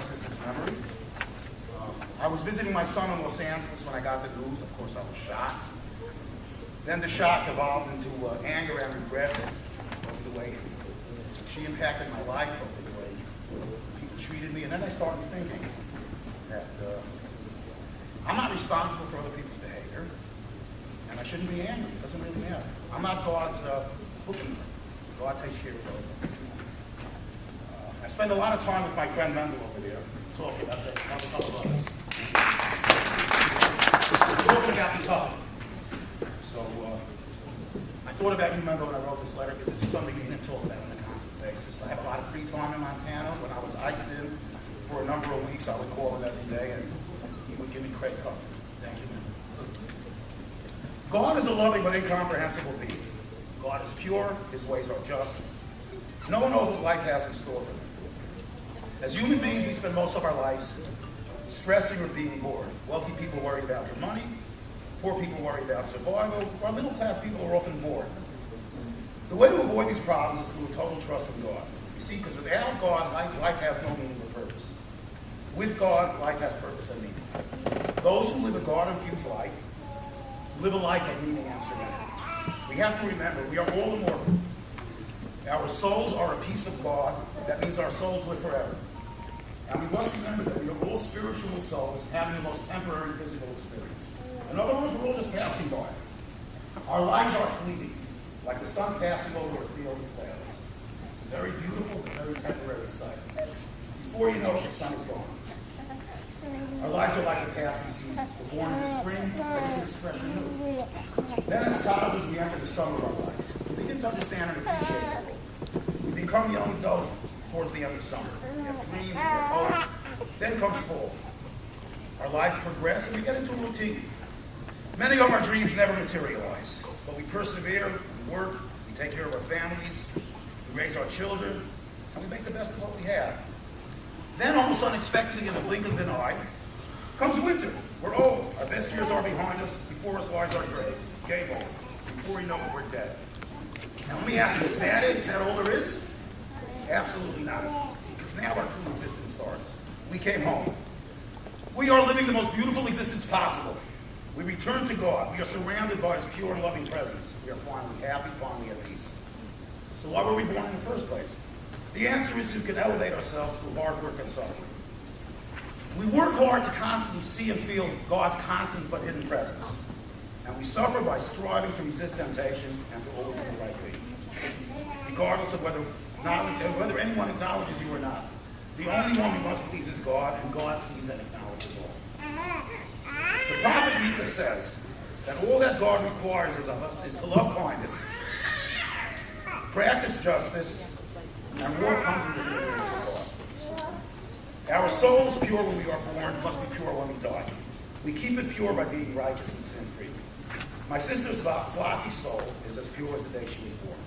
sister's memory. I was visiting my son in Los Angeles when I got the news. Of course, I was shocked. Then the shock evolved into anger and regret over the way she impacted my life, over the way people treated me. And then I started thinking that I'm not responsible for other people's behavior, and I shouldn't be angry. It doesn't really matter. I'm not God's bookkeeper. God takes care of everything. I spend a lot of time with my friend Mendel over there, talking about a couple of others. Talking about the topic. So I thought about you, Mendel, when I wrote this letter, because this is something we didn't talk about on a constant basis. I have a lot of free time in Montana. When I was iced in for a number of weeks, I would call him every day, and he would give me credit card. Thank you, Mendel. God is a loving but incomprehensible being. God is pure. His ways are just. No one knows what life has in store for them. As human beings, we spend most of our lives stressing or being bored. Wealthy people worry about their money. Poor people worry about survival. While middle-class people are often bored. The way to avoid these problems is through a total trust in God. You see, because without God, life has no meaning or purpose. With God, life has purpose and meaning. Those who live a God-infused life live a life of meaning and serenity. We have to remember, we are all immortal. Our souls are a piece of God. That means our souls live forever. And we must remember that we are all spiritual souls having the most temporary physical experience. In other words, we're all just passing by. Our lives are fleeting, like the sun passing over a field of flowers. It's a very beautiful but very temporary sight. Before you know it, the sun is gone. Our lives are like the passing seasons. We're born in the spring, everything is fresh and new. Then as toddlers, we enter the summer of our lives. We begin to understand and appreciate the world. We become young adults towards the end of summer. We have dreams, we have hope. Then comes fall. Our lives progress and we get into a routine. Many of our dreams never materialize, but we persevere, we work, we take care of our families, we raise our children, and we make the best of what we have. Then, almost unexpectedly, in the blink of an eye, comes winter. We're old. Our best years are behind us. Before us lies our graves. Game over. Before you know it, we're dead. Now, let me ask you, is that it? Is that all there is? Absolutely not. See, because now our true existence starts. We came home. We are living the most beautiful existence possible. We return to God. We are surrounded by His pure and loving presence. We are finally happy, finally at peace. So why were we born in the first place? The answer is we can elevate ourselves through hard work and suffering. We work hard to constantly see and feel God's constant but hidden presence. And we suffer by striving to resist temptation and to always do the right thing. Regardless of whether anyone acknowledges you or not. The only one we must please is God, and God sees and acknowledges all. The prophet Micah says that all that God requires of us is to love kindness, practice justice, and walk humbly within the grace of God. Our soul is pure when we are born, must be pure when we die. We keep it pure by being righteous and sin-free. My sister Zlaki's soul is as pure as the day she was born.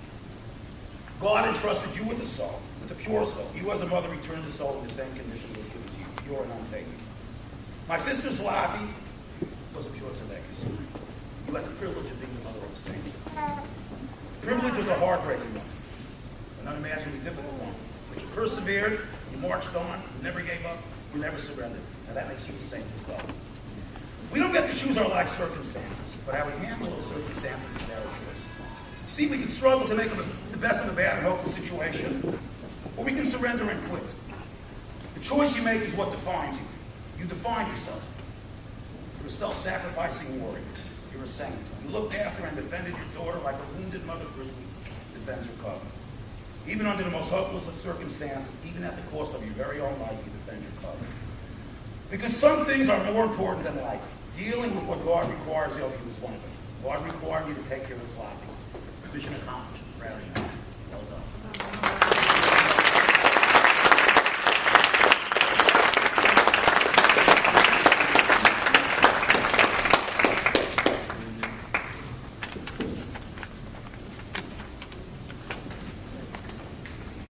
God entrusted you with a soul, with a pure soul. You as a mother returned the soul in the same condition it was given to you, pure and untainted. My sister Zlaki was a pure tzedekis. You had the privilege of being the mother of the saints. The privilege was a heartbreaking one, an unimaginably difficult one. But you persevered, you marched on, you never gave up, you never surrendered. And that makes you a saint as well. We don't get to choose our life circumstances, but how we handle those circumstances is our choice. See, we can struggle to make the best of a bad and hopeless situation, or we can surrender and quit. The choice you make is what defines you. You define yourself. You're a self-sacrificing warrior. You're a saint. You looked after and defended your daughter like a wounded mother grizzly defends her cub. Even under the most hopeless of circumstances, even at the cost of your very own life, you defend your cub. Because some things are more important than life. Dealing with what God requires of you is one of them. God required you to take care of Zlati. Mission accomplished. Proud of you. Well done.